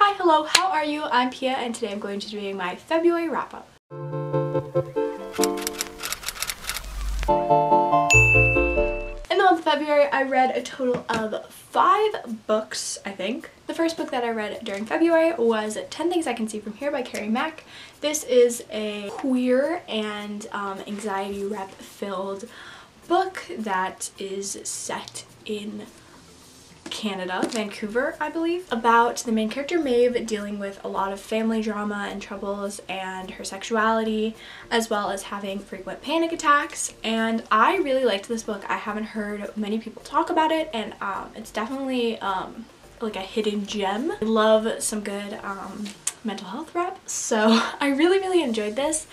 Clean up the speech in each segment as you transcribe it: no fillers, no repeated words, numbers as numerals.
Hi, hello, how are you? I'm Pia and today I'm going to be doing my February wrap-up. In the month of February, I read a total of 5 books, I think. The first book that I read during February was 10 Things I Can See From Here by Carrie Mack. This is a queer and anxiety rep-filled book that is set in Canada, Vancouver, I believe, about the main character Maeve dealing with a lot of family drama and troubles and her sexuality, as well as having frequent panic attacks. And I really liked this book. I haven't heard many people talk about it, and it's definitely like a hidden gem. I love some good mental health rep, so I really enjoyed this.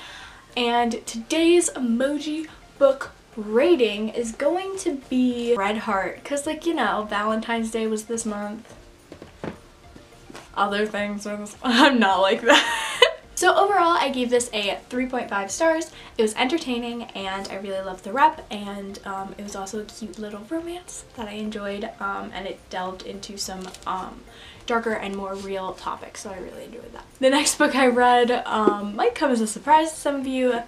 And today's emoji book rating is going to be red heart, because, like, you know, Valentine's Day was this month. Other things are this. I'm not like that. So overall, I gave this a 3.5 stars. It was entertaining and I really loved the rep, and it was also a cute little romance that I enjoyed, and it delved into some darker and more real topics, so I really enjoyed that. The next book I read might come as a surprise to some of you.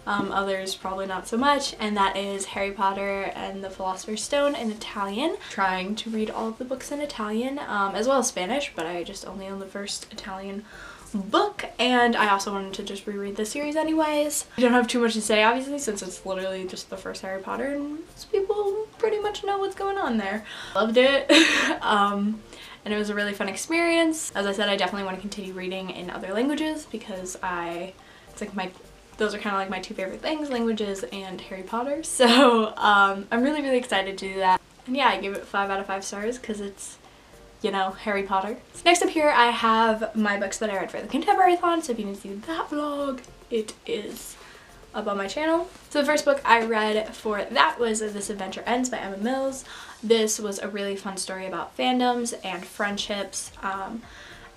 Others probably not so much, and that is Harry Potter and the Philosopher's Stone in Italian. Trying to read all of the books in Italian, as well as Spanish, but I just only own the first Italian book, and I also wanted to just reread the series anyways. I don't have too much to say, obviously, since it's literally just the first Harry Potter and most people pretty much know what's going on there. Loved it. And it was a really fun experience. As I said, I definitely want to continue reading in other languages because it's like those are kind of like my two favorite things, languages and Harry Potter. So I'm really excited to do that. And yeah, I gave it 5 out of 5 stars because it's, you know, Harry Potter. Next up here, I have my books that I read for the Contemporary-thon. So if you didn't see that vlog, it is up on my channel. So the first book I read for that was This Adventure Ends by Emma Mills. This was a really fun story about fandoms and friendships,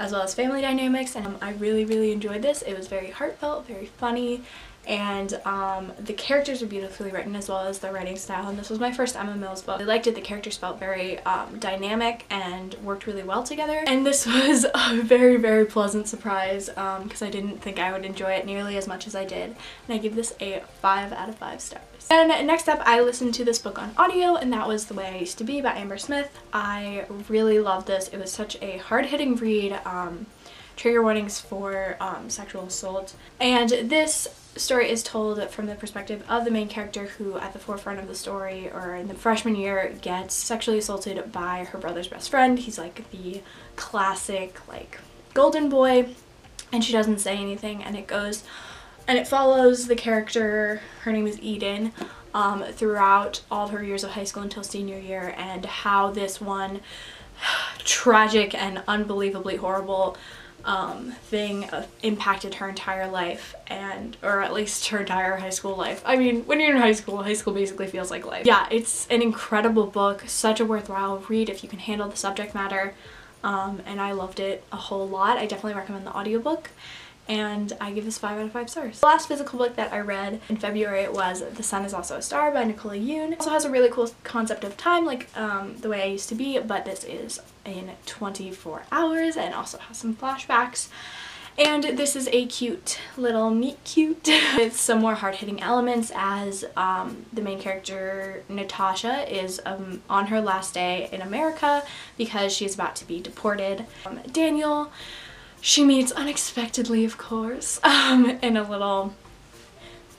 as well as family dynamics, and I really enjoyed this. It was very heartfelt, very funny, and the characters are beautifully written, as well as the writing style, and this was my first Emma Mills book. I liked it. The characters felt very dynamic and worked really well together, and this was a very pleasant surprise because I didn't think I would enjoy it nearly as much as I did, and I give this a 5 out of 5 stars. And next up, I listened to this book on audio, and that was The Way I Used to Be by Amber Smith. I really loved this. It was such a hard-hitting read, trigger warnings for sexual assault, and this story is told from the perspective of the main character, who at the forefront of the story, or in the freshman year, gets sexually assaulted by her brother's best friend. He's like the classic like golden boy, and she doesn't say anything, and it follows the character, her name is Eden, throughout all of her years of high school until senior year, and how this one tragic and unbelievably horrible thing impacted her entire life, or at least her entire high school life. I mean, when you're in high school basically feels like life. Yeah, it's an incredible book, such a worthwhile read if you can handle the subject matter, and I loved it a whole lot. I definitely recommend the audiobook, and I give this 5 out of 5 stars. The last physical book that I read in February was The Sun Is Also a Star by Nicola Yoon. It also has a really cool concept of time, like The Way I Used to Be, but this is in 24 hours and also has some flashbacks. And this is a cute little meet cute with some more hard-hitting elements, as the main character Natasha is on her last day in America because she is about to be deported. Daniel, she meets unexpectedly, of course, in a little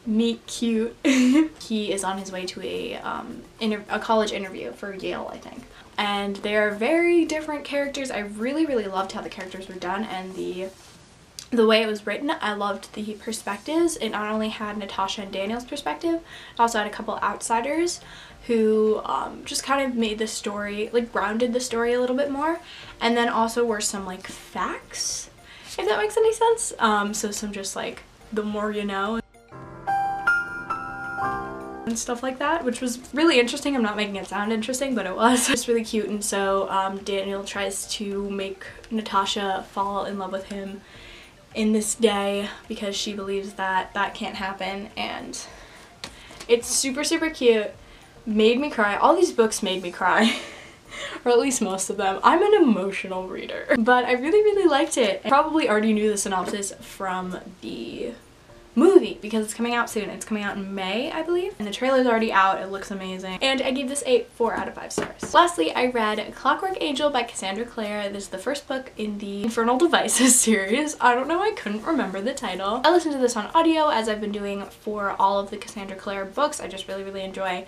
meet cute. He is on his way to a college interview for Yale, I think. And they are very different characters. I really loved how the characters were done, and the way it was written. I loved the perspectives. It not only had Natasha and Daniel's perspective, it also had a couple outsiders who just kind of made the story, like grounded the story a little bit more, and then also were some like facts, if that makes any sense. So some just like the more you know and stuff like that, which was really interesting. I'm not making it sound interesting, but it was. It's really cute. And so Daniel tries to make Natasha fall in love with him in this day because she believes that that can't happen, and it's super cute. Made me cry. All these books made me cry. or at least most of them. I'm an emotional reader, but I really liked it. I probably already knew the synopsis from the movie because it's coming out soon. It's coming out in May, I believe, and the trailer's already out. It looks amazing, and I gave this a 4 out of 5 stars. Lastly, I read Clockwork Angel by Cassandra Clare. This is the first book in the Infernal Devices series. I don't know, I couldn't remember the title. I listened to this on audio as I've been doing for all of the Cassandra Clare books. I just really enjoy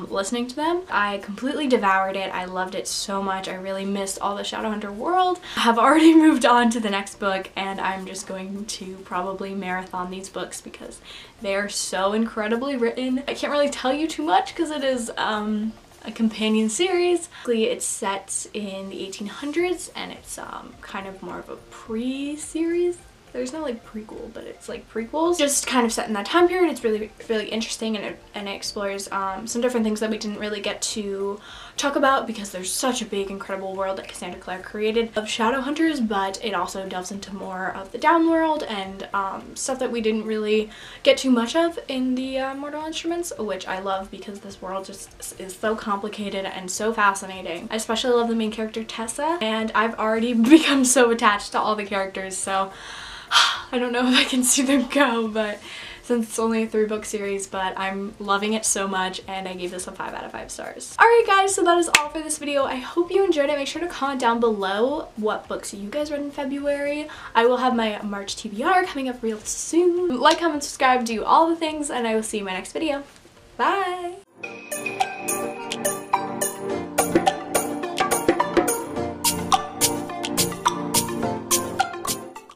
listening to them. I completely devoured it. I loved it so much. I really missed all the Shadowhunter world. I have already moved on to the next book, and I'm just going to probably marathon these books because they are so incredibly written. I can't really tell you too much because it is a companion series. It's set in the 1800s, and it's kind of more of a pre-series. There's no like prequel, but it's like prequels. Just kind of set in that time period. It's really interesting, and it explores some different things that we didn't really get to talk about because there's such a big, incredible world that Cassandra Clare created of Shadowhunters, but it also delves into more of the downworld and stuff that we didn't really get too much of in the Mortal Instruments, which I love because this world just is so complicated and so fascinating. I especially love the main character Tessa, and I've already become so attached to all the characters, so I don't know if I can see them go, but since it's only a 3-book series, but I'm loving it so much, and I gave this a 5 out of 5 stars. Alright guys, so that is all for this video. I hope you enjoyed it. Make sure to comment down below what books you guys read in February. I will have my March TBR coming up real soon. Like, comment, subscribe, do all the things, and I will see you in my next video. Bye!